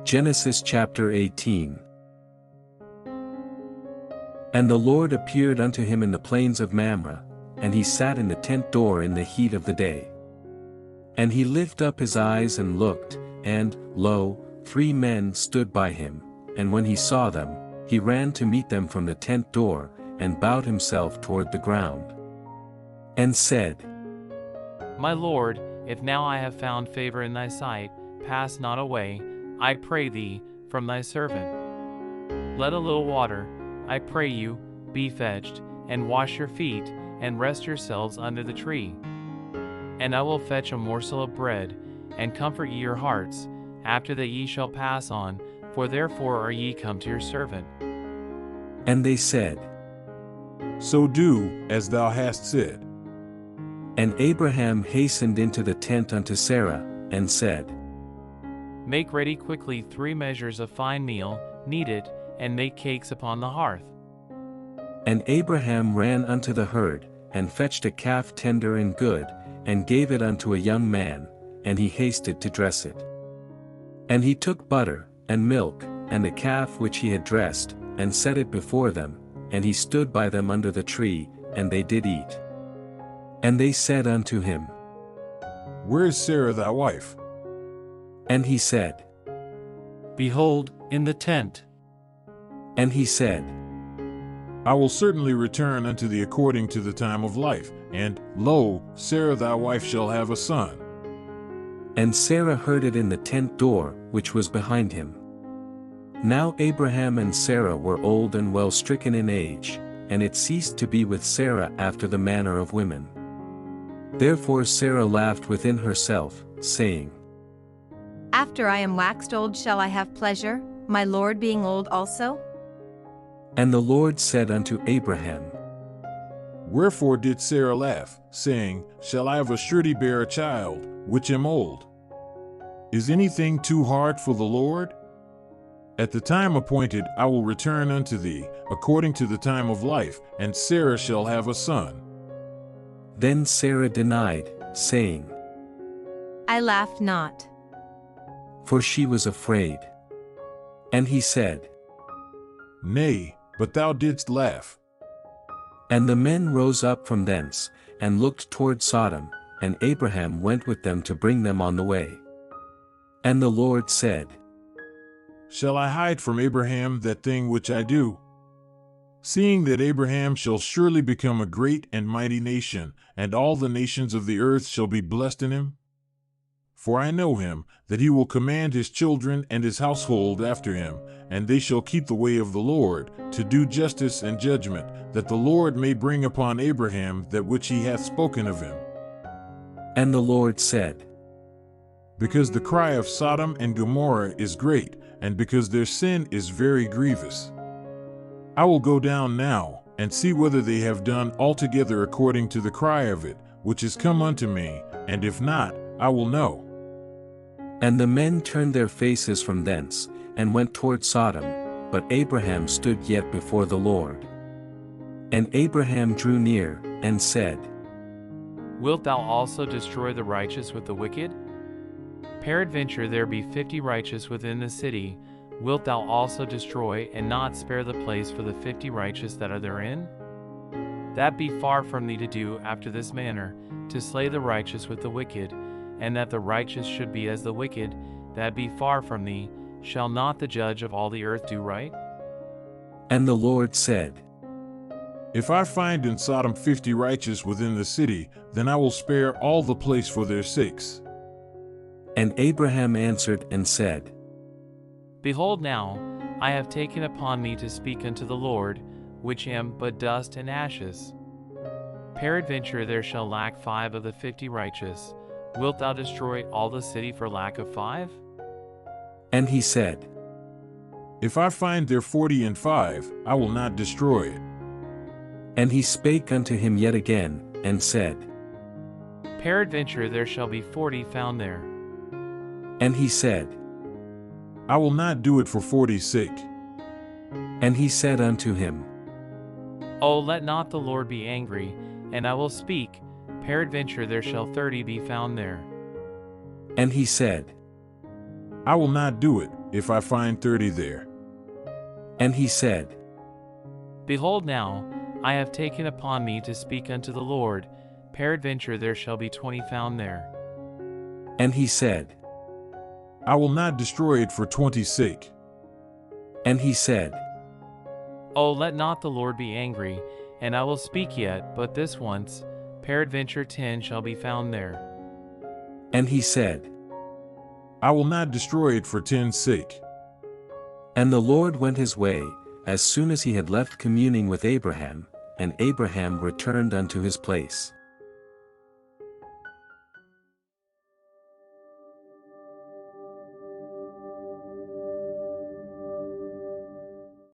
Genesis chapter 18. And the Lord appeared unto him in the plains of Mamre, and he sat in the tent door in the heat of the day. And he lifted up his eyes and looked, and, lo, 3 men stood by him, and when he saw them, he ran to meet them from the tent door, and bowed himself toward the ground, and said, My Lord, if now I have found favor in thy sight, pass not away, I pray thee, from thy servant. Let a little water, I pray you, be fetched, and wash your feet, and rest yourselves under the tree. And I will fetch a morsel of bread, and comfort ye your hearts, after that ye shall pass on, for therefore are ye come to your servant. And they said, So do, as thou hast said. And Abraham hastened into the tent unto Sarah, and said, Make ready quickly 3 measures of fine meal, knead it, and make cakes upon the hearth. And Abraham ran unto the herd, and fetched a calf tender and good, and gave it unto a young man, and he hasted to dress it. And he took butter, and milk, and the calf which he had dressed, and set it before them, and he stood by them under the tree, and they did eat. And they said unto him, Where is Sarah thy wife? And he said, Behold, in the tent. And he said, I will certainly return unto thee according to the time of life, and, lo, Sarah thy wife shall have a son. And Sarah heard it in the tent door, which was behind him. Now Abraham and Sarah were old and well stricken in age, and it ceased to be with Sarah after the manner of women. Therefore Sarah laughed within herself, saying, After I am waxed old shall I have pleasure, my Lord being old also? And the Lord said unto Abraham, Wherefore did Sarah laugh, saying, Shall I of a surety bear a child, which am old? Is anything too hard for the Lord? At the time appointed I will return unto thee, according to the time of life, and Sarah shall have a son. Then Sarah denied, saying, I laughed not. For she was afraid. And he said, Nay, but thou didst laugh. And the men rose up from thence, and looked toward Sodom, and Abraham went with them to bring them on the way. And the Lord said, Shall I hide from Abraham that thing which I do? Seeing that Abraham shall surely become a great and mighty nation, and all the nations of the earth shall be blessed in him? For I know him, that he will command his children and his household after him, and they shall keep the way of the Lord, to do justice and judgment, that the Lord may bring upon Abraham that which he hath spoken of him. And the Lord said, Because the cry of Sodom and Gomorrah is great, and because their sin is very grievous. I will go down now, and see whether they have done altogether according to the cry of it, which is come unto me, and if not, I will know. And the men turned their faces from thence, and went toward Sodom, but Abraham stood yet before the Lord. And Abraham drew near, and said, Wilt thou also destroy the righteous with the wicked? Peradventure there be 50 righteous within the city, wilt thou also destroy and not spare the place for the 50 righteous that are therein? That be far from thee to do after this manner, to slay the righteous with the wicked, and that the righteous should be as the wicked, that be far from thee. Shall not the judge of all the earth do right? And the Lord said, If I find in Sodom 50 righteous within the city, then I will spare all the place for their sakes. And Abraham answered and said, Behold now, I have taken upon me to speak unto the Lord, which am but dust and ashes. Peradventure there shall lack 5 of the 50 righteous. Wilt thou destroy all the city for lack of 5? And he said, If I find there 40 and 5, I will not destroy it. And he spake unto him yet again, and said, Peradventure there shall be 40 found there. And he said, I will not do it for 40's sake. And he said unto him, Oh, let not the Lord be angry, and I will speak, peradventure there shall 30 be found there. And he said, I will not do it, if I find 30 there. And he said, Behold now, I have taken upon me to speak unto the Lord, peradventure there shall be 20 found there. And he said, I will not destroy it for 20's sake. And he said, Oh, let not the Lord be angry, and I will speak yet but this once, peradventure 10 shall be found there. And he said, I will not destroy it for 10's sake. And the Lord went his way, as soon as he had left communing with Abraham, and Abraham returned unto his place.